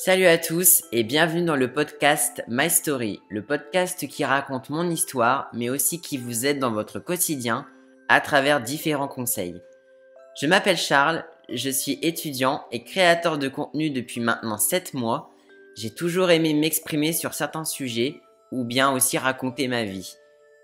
Salut à tous et bienvenue dans le podcast My Story, le podcast qui raconte mon histoire mais aussi qui vous aide dans votre quotidien à travers différents conseils. Je m'appelle Charles, je suis étudiant et créateur de contenu depuis maintenant 7 mois. J'ai toujours aimé m'exprimer sur certains sujets ou bien aussi raconter ma vie.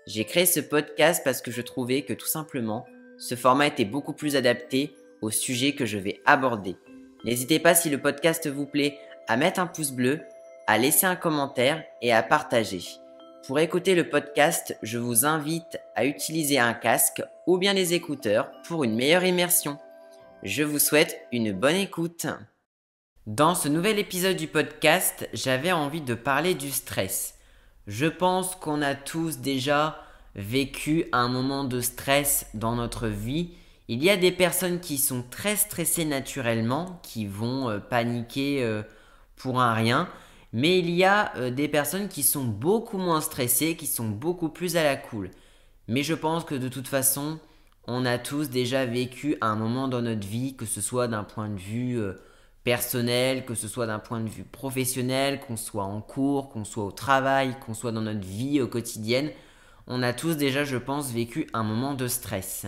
J'ai créé ce podcast parce que je trouvais que tout simplement, ce format était beaucoup plus adapté au sujet que je vais aborder. N'hésitez pas si le podcast vous plaît à mettre un pouce bleu, à laisser un commentaire et à partager. Pour écouter le podcast, je vous invite à utiliser un casque ou bien des écouteurs pour une meilleure immersion. Je vous souhaite une bonne écoute. Dans ce nouvel épisode du podcast, j'avais envie de parler du stress. Je pense qu'on a tous déjà vécu un moment de stress dans notre vie. Il y a des personnes qui sont très stressées naturellement, qui vont paniquer pour un rien, mais il y a des personnes qui sont beaucoup moins stressées, qui sont beaucoup plus à la cool. Mais je pense que de toute façon, on a tous déjà vécu un moment dans notre vie, que ce soit d'un point de vue personnel, que ce soit d'un point de vue professionnel, qu'on soit en cours, qu'on soit au travail, qu'on soit dans notre vie quotidienne. On a tous déjà, je pense, vécu un moment de stress.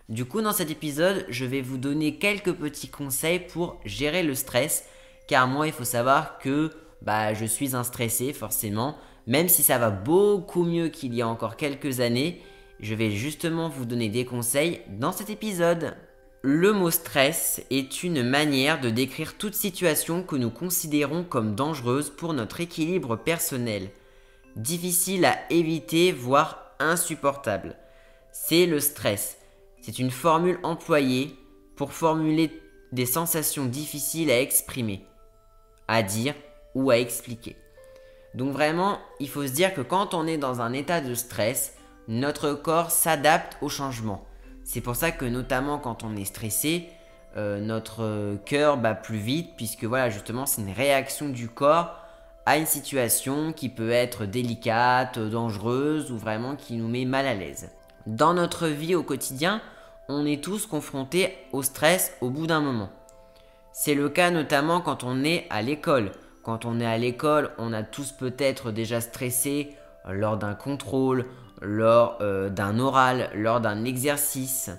Du coup, dans cet épisode, je vais vous donner quelques petits conseils pour gérer le stress. Car moi, il faut savoir que je suis un stressé forcément. Même si ça va beaucoup mieux qu'il y a encore quelques années, je vais justement vous donner des conseils dans cet épisode. Le mot stress est une manière de décrire toute situation que nous considérons comme dangereuse pour notre équilibre personnel. Difficile à éviter, voire insupportable. C'est le stress. C'est une formule employée pour formuler des sensations difficiles à exprimer, à dire ou à expliquer. Donc vraiment, il faut se dire que quand on est dans un état de stress, notre corps s'adapte au changement. C'est pour ça que notamment quand on est stressé, notre cœur bat plus vite puisque voilà, justement, c'est une réaction du corps à une situation qui peut être délicate, dangereuse ou vraiment qui nous met mal à l'aise. Dans notre vie au quotidien, on est tous confrontés au stress au bout d'un moment. C'est le cas notamment quand on est à l'école. Quand on est à l'école, on a tous peut-être déjà stressé lors d'un contrôle, lors d'un oral, lors d'un exercice.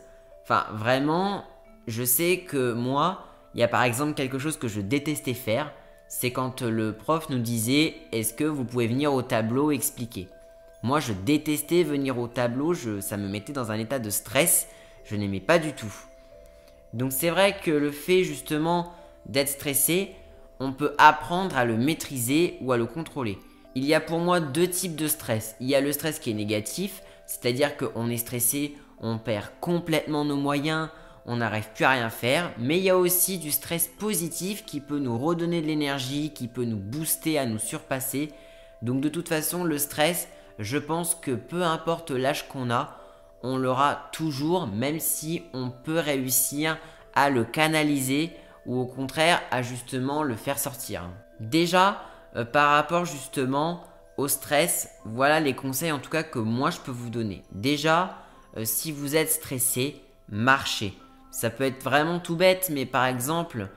Enfin, vraiment, je sais que moi, il y a par exemple quelque chose que je détestais faire. C'est quand le prof nous disait « Est-ce que vous pouvez venir au tableau expliquer ?» Moi, je détestais venir au tableau, ça me mettait dans un état de stress. Je n'aimais pas du tout. Donc c'est vrai que le fait justement d'être stressé, on peut apprendre à le maîtriser ou à le contrôler. Il y a pour moi deux types de stress. Il y a le stress qui est négatif, c'est-à-dire qu'on est stressé, on perd complètement nos moyens, on n'arrive plus à rien faire. Mais il y a aussi du stress positif qui peut nous redonner de l'énergie, qui peut nous booster à nous surpasser. Donc de toute façon, le stress, je pense que peu importe l'âge qu'on a, on l'aura toujours, même si on peut réussir à le canaliser ou au contraire à justement le faire sortir. Déjà, par rapport justement au stress, voilà les conseils en tout cas que moi je peux vous donner. Déjà, si vous êtes stressé, marchez. Ça peut être vraiment tout bête, mais par exemple,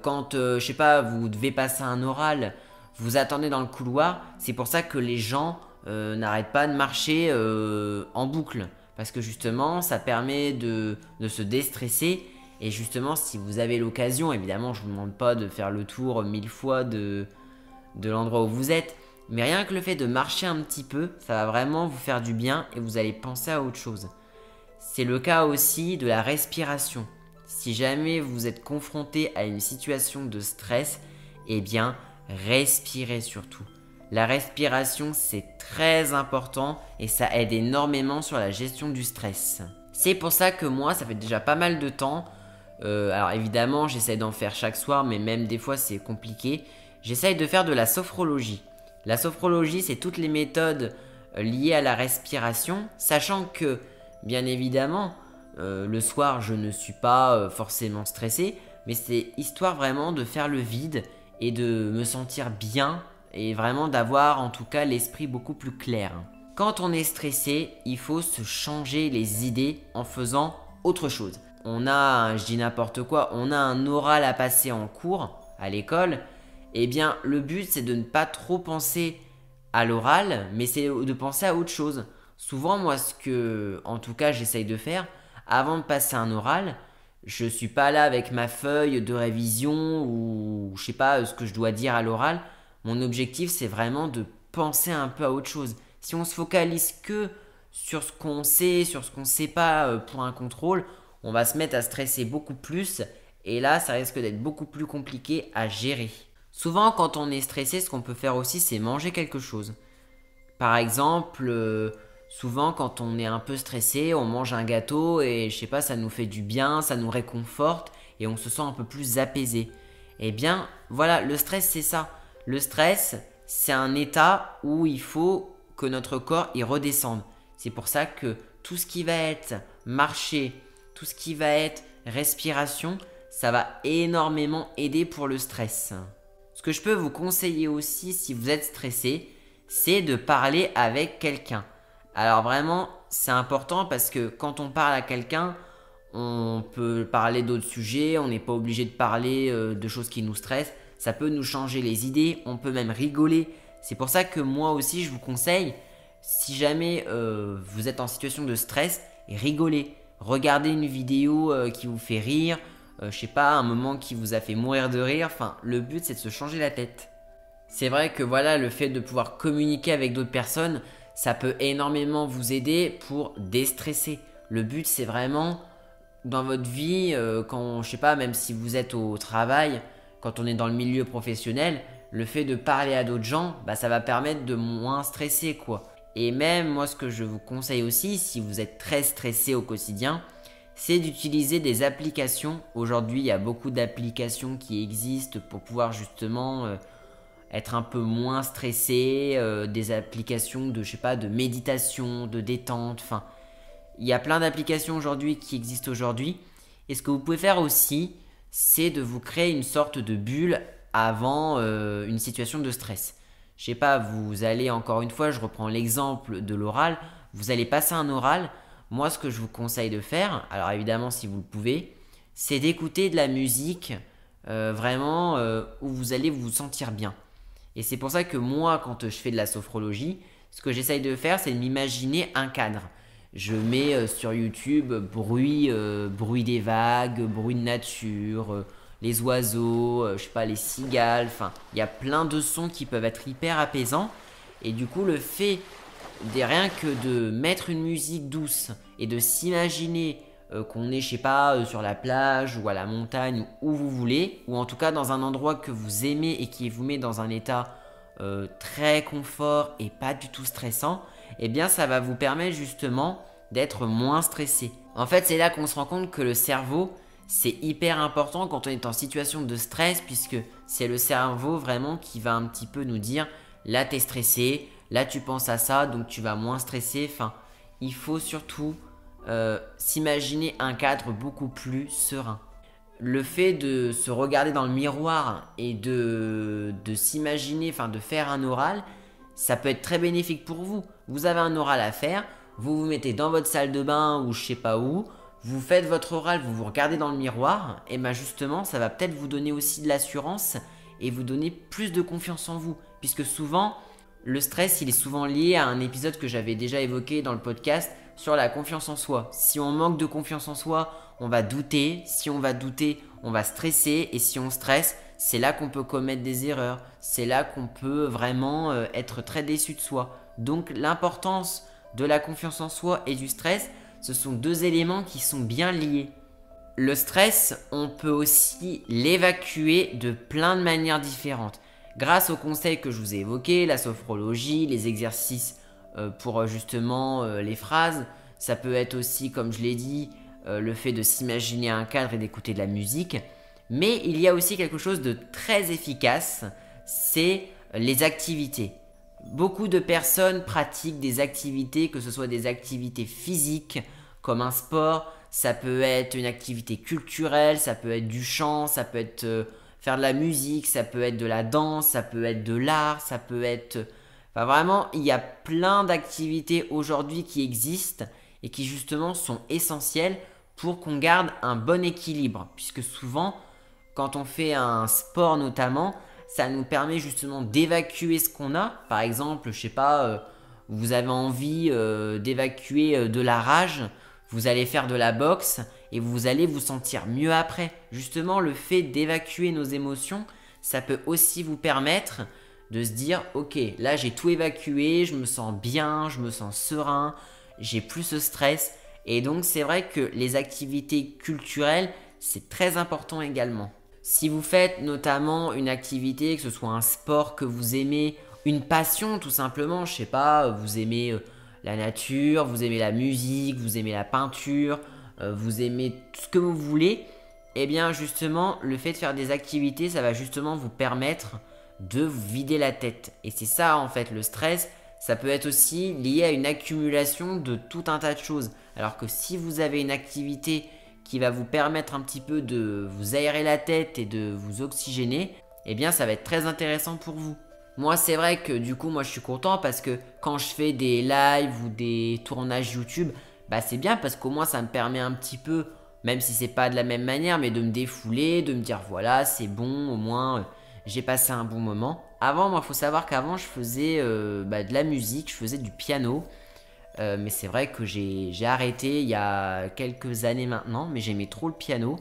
quand je sais pas, vous devez passer un oral, vous attendez dans le couloir, c'est pour ça que les gens n'arrêtent pas de marcher en boucle. Parce que justement, ça permet de se déstresser. Et justement, si vous avez l'occasion, évidemment, je ne vous demande pas de faire le tour 1000 fois de l'endroit où vous êtes. Mais rien que le fait de marcher un petit peu, ça va vraiment vous faire du bien et vous allez penser à autre chose. C'est le cas aussi de la respiration. Si jamais vous êtes confronté à une situation de stress, eh bien, respirez surtout. La respiration, c'est très important et ça aide énormément sur la gestion du stress. C'est pour ça que moi, ça fait déjà pas mal de temps. Alors évidemment, j'essaie d'en faire chaque soir, mais même des fois, c'est compliqué. J'essaye de faire de la sophrologie. La sophrologie, c'est toutes les méthodes liées à la respiration, sachant que, bien évidemment, le soir, je ne suis pas forcément stressé, mais c'est histoire vraiment de faire le vide et de me sentir bien et vraiment d'avoir en tout cas l'esprit beaucoup plus clair. Quand on est stressé, il faut se changer les idées en faisant autre chose. On a, je dis n'importe quoi, on a un oral à passer en cours à l'école Eh bien, le but, c'est de ne pas trop penser à l'oral, mais c'est de penser à autre chose. Souvent, moi, ce que, en tout cas, j'essaye de faire, avant de passer un oral, je suis pas là avec ma feuille de révision ou je sais pas ce que je dois dire à l'oral. Mon objectif, c'est vraiment de penser un peu à autre chose. Si on se focalise que sur ce qu'on sait, sur ce qu'on sait pas pour un contrôle, on va se mettre à stresser beaucoup plus et là, ça risque d'être beaucoup plus compliqué à gérer. Souvent, quand on est stressé, ce qu'on peut faire aussi, c'est manger quelque chose. Par exemple, souvent quand on est un peu stressé, on mange un gâteau et je sais pas, ça nous fait du bien, ça nous réconforte et on se sent un peu plus apaisé. Eh bien, voilà, le stress c'est ça. Le stress, c'est un état où il faut que notre corps y redescende. C'est pour ça que tout ce qui va être marcher, tout ce qui va être respiration, ça va énormément aider pour le stress. Ce que je peux vous conseiller aussi si vous êtes stressé, c'est de parler avec quelqu'un. Alors vraiment, c'est important parce que quand on parle à quelqu'un, on peut parler d'autres sujets, on n'est pas obligé de parler de choses qui nous stressent. Ça peut nous changer les idées, on peut même rigoler. C'est pour ça que moi aussi, je vous conseille, si jamais vous êtes en situation de stress, rigolez. Regardez une vidéo qui vous fait rire, je sais pas, un moment qui vous a fait mourir de rire. Enfin, le but, c'est de se changer la tête. C'est vrai que voilà, le fait de pouvoir communiquer avec d'autres personnes, ça peut énormément vous aider pour déstresser. Le but, c'est vraiment dans votre vie, quand je sais pas, même si vous êtes au travail, quand on est dans le milieu professionnel, le fait de parler à d'autres gens, bah, ça va permettre de moins stresser quoi. Et même moi, ce que je vous conseille aussi, si vous êtes très stressé au quotidien, c'est d'utiliser des applications. Aujourd'hui, il y a beaucoup d'applications qui existent pour pouvoir justement être un peu moins stressé, des applications de, je sais pas, de méditation, de détente, enfin, il y a plein d'applications aujourd'hui qui existent aujourd'hui. Et ce que vous pouvez faire aussi, c'est de vous créer une sorte de bulle avant une situation de stress. Je sais pas, vous allez encore une fois, je reprends l'exemple de l'oral, vous allez passer un oral. Moi, ce que je vous conseille de faire, alors évidemment si vous le pouvez, c'est d'écouter de la musique vraiment où vous allez vous sentir bien. Et c'est pour ça que moi, quand je fais de la sophrologie, ce que j'essaye de faire, c'est de m'imaginer un cadre. Je mets sur YouTube bruit des vagues, bruit de nature, les oiseaux, je sais pas, les cigales. Enfin, il y a plein de sons qui peuvent être hyper apaisants. Et du coup, le fait rien que de mettre une musique douce et de s'imaginer qu'on est, je sais pas, sur la plage ou à la montagne ou où vous voulez, ou en tout cas dans un endroit que vous aimez et qui vous met dans un état très confort et pas du tout stressant, eh bien ça va vous permettre justement d'être moins stressé. En fait, c'est là qu'on se rend compte que le cerveau, c'est hyper important quand on est en situation de stress, puisque c'est le cerveau vraiment qui va un petit peu nous dire là t'es stressé, là tu penses à ça, donc tu vas moins stresser. Enfin, il faut surtout s'imaginer un cadre beaucoup plus serein. Le fait de se regarder dans le miroir et de s'imaginer, enfin de faire un oral, ça peut être très bénéfique pour vous. Vous avez un oral à faire, vous vous mettez dans votre salle de bain ou je sais pas où, vous faites votre oral, vous vous regardez dans le miroir, et bien justement ça va peut-être vous donner aussi de l'assurance et vous donner plus de confiance en vous. Puisque souvent, le stress il est souvent lié à un épisode que j'avais déjà évoqué dans le podcast sur la confiance en soi. Si on manque de confiance en soi, on va douter. Si on va douter, on va stresser. Et si on stresse, c'est là qu'on peut commettre des erreurs. C'est là qu'on peut vraiment être très déçu de soi. Donc l'importance de la confiance en soi et du stress, ce sont deux éléments qui sont bien liés. Le stress, on peut aussi l'évacuer de plein de manières différentes. Grâce aux conseils que je vous ai évoqués, la sophrologie, les exercices pour justement les phrases. Ça peut être aussi, comme je l'ai dit, le fait de s'imaginer un cadre et d'écouter de la musique. Mais il y a aussi quelque chose de très efficace, c'est les activités. Beaucoup de personnes pratiquent des activités, que ce soit des activités physiques comme un sport, ça peut être une activité culturelle, ça peut être du chant, ça peut être faire de la musique, ça peut être de la danse, ça peut être de l'art, ça peut être... Enfin vraiment, il y a plein d'activités aujourd'hui qui existent et qui justement sont essentielles pour qu'on garde un bon équilibre. Puisque souvent, quand on fait un sport notamment, ça nous permet justement d'évacuer ce qu'on a. Par exemple, je sais pas, vous avez envie d'évacuer de la rage, vous allez faire de la boxe et vous allez vous sentir mieux après. Justement, le fait d'évacuer nos émotions, ça peut aussi vous permettre de se dire ok, là j'ai tout évacué, je me sens bien, je me sens serein, j'ai plus ce stress. Et donc c'est vrai que les activités culturelles, c'est très important également. Si vous faites notamment une activité, que ce soit un sport que vous aimez, une passion tout simplement, je sais pas, vous aimez la nature, vous aimez la musique, vous aimez la peinture, vous aimez tout ce que vous voulez, et bien justement le fait de faire des activités, ça va justement vous permettre de vous vider la tête. Et c'est ça en fait le stress, ça peut être aussi lié à une accumulation de tout un tas de choses. Alors que si vous avez une activité qui va vous permettre un petit peu de vous aérer la tête et de vous oxygéner, eh bien ça va être très intéressant pour vous. Moi c'est vrai que du coup moi je suis content parce que quand je fais des lives ou des tournages YouTube, bah c'est bien parce qu'au moins ça me permet un petit peu, même si c'est pas de la même manière, mais de me défouler, de me dire voilà c'est bon, au moins j'ai passé un bon moment. Avant moi faut savoir qu'avant je faisais de la musique, je faisais du piano. Mais c'est vrai que j'ai arrêté il y a quelques années maintenant, mais j'aimais trop le piano,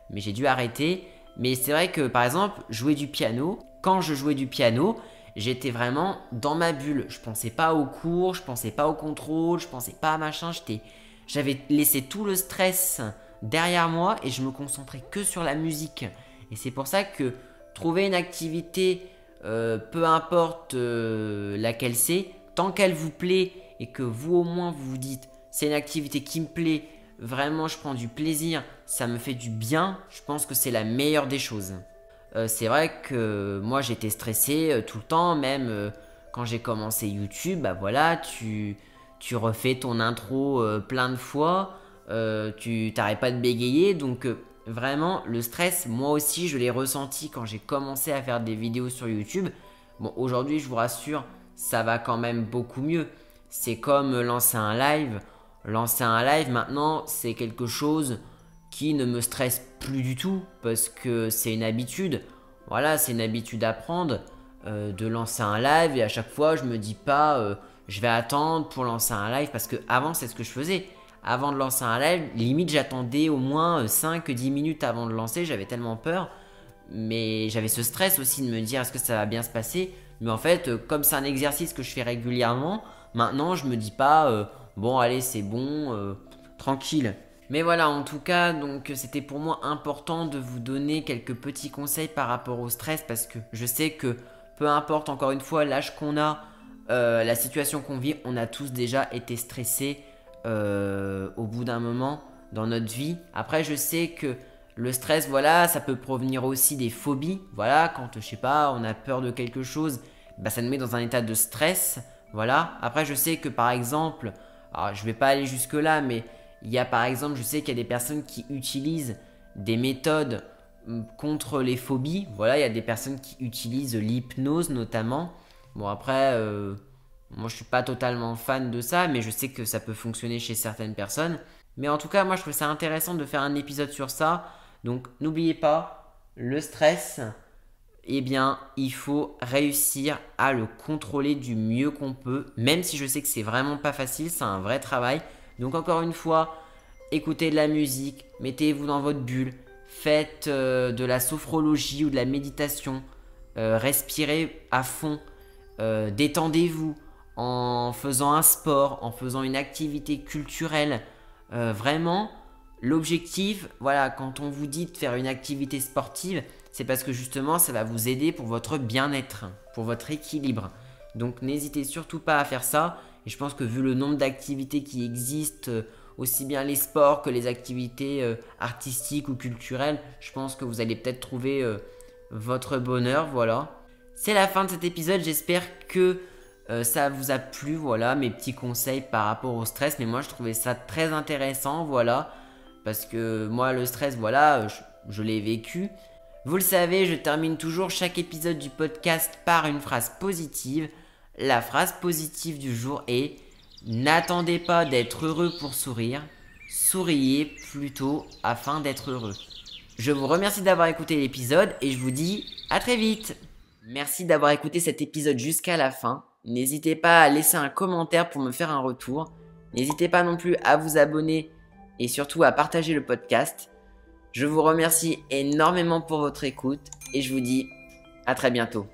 mais j'ai dû arrêter. Mais c'est vrai que par exemple, jouer du piano, quand je jouais du piano, j'étais vraiment dans ma bulle. Je pensais pas aux cours, je pensais pas au contrôle, je pensais pas à machin, j'avais laissé tout le stress derrière moi et je me concentrais que sur la musique. Et c'est pour ça que trouver une activité, peu importe laquelle c'est, tant qu'elle vous plaît et que vous au moins vous vous dites c'est une activité qui me plaît, vraiment je prends du plaisir, ça me fait du bien, je pense que c'est la meilleure des choses. C'est vrai que moi j'étais stressé tout le temps, même quand j'ai commencé YouTube, bah voilà, tu refais ton intro plein de fois, tu t'arrêtes pas de bégayer, donc vraiment le stress, moi aussi je l'ai ressenti quand j'ai commencé à faire des vidéos sur YouTube. Bon, aujourd'hui je vous rassure, ça va quand même beaucoup mieux. C'est comme lancer un live. Lancer un live maintenant, c'est quelque chose qui ne me stresse plus du tout parce que c'est une habitude. Voilà, c'est une habitude à prendre de lancer un live et à chaque fois, je me dis pas je vais attendre pour lancer un live parce que avant c'est ce que je faisais. Avant de lancer un live, limite j'attendais au moins 5-10 minutes avant de lancer, j'avais tellement peur. Mais j'avais ce stress aussi de me dire est-ce que ça va bien se passer. Mais en fait, comme c'est un exercice que je fais régulièrement, maintenant je me dis pas bon allez c'est bon, tranquille. Mais voilà, en tout cas, donc c'était pour moi important de vous donner quelques petits conseils par rapport au stress parce que je sais que peu importe encore une fois l'âge qu'on a, la situation qu'on vit, on a tous déjà été stressés au bout d'un moment dans notre vie. Après, je sais que le stress, voilà, ça peut provenir aussi des phobies. Voilà, quand je sais pas, on a peur de quelque chose, bah, ça nous met dans un état de stress. Voilà. Après, je sais que par exemple, alors je vais pas aller jusque là, mais il y a par exemple, je sais qu'il y a des personnes qui utilisent des méthodes contre les phobies. Voilà, il y a des personnes qui utilisent l'hypnose notamment. Bon après, moi je suis pas totalement fan de ça, mais je sais que ça peut fonctionner chez certaines personnes. Mais en tout cas, moi je trouve ça intéressant de faire un épisode sur ça. Donc n'oubliez pas, le stress, eh bien il faut réussir à le contrôler du mieux qu'on peut. Même si je sais que c'est vraiment pas facile, c'est un vrai travail. Donc encore une fois, écoutez de la musique, mettez-vous dans votre bulle, faites de la sophrologie ou de la méditation, respirez à fond, détendez-vous en faisant un sport, en faisant une activité culturelle. Vraiment, l'objectif, voilà, quand on vous dit de faire une activité sportive, c'est parce que justement ça va vous aider pour votre bien-être, pour votre équilibre. Donc n'hésitez surtout pas à faire ça. Et je pense que vu le nombre d'activités qui existent, aussi bien les sports que les activités artistiques ou culturelles, je pense que vous allez peut-être trouver votre bonheur, voilà. C'est la fin de cet épisode, j'espère que ça vous a plu, voilà, mes petits conseils par rapport au stress. Mais moi je trouvais ça très intéressant, voilà, parce que moi le stress, voilà, je l'ai vécu. Vous le savez, je termine toujours chaque épisode du podcast par une phrase positive. La phrase positive du jour est « N'attendez pas d'être heureux pour sourire, souriez plutôt afin d'être heureux ». Je vous remercie d'avoir écouté l'épisode et je vous dis à très vite. Merci d'avoir écouté cet épisode jusqu'à la fin. N'hésitez pas à laisser un commentaire pour me faire un retour. N'hésitez pas non plus à vous abonner et surtout à partager le podcast. Je vous remercie énormément pour votre écoute et je vous dis à très bientôt.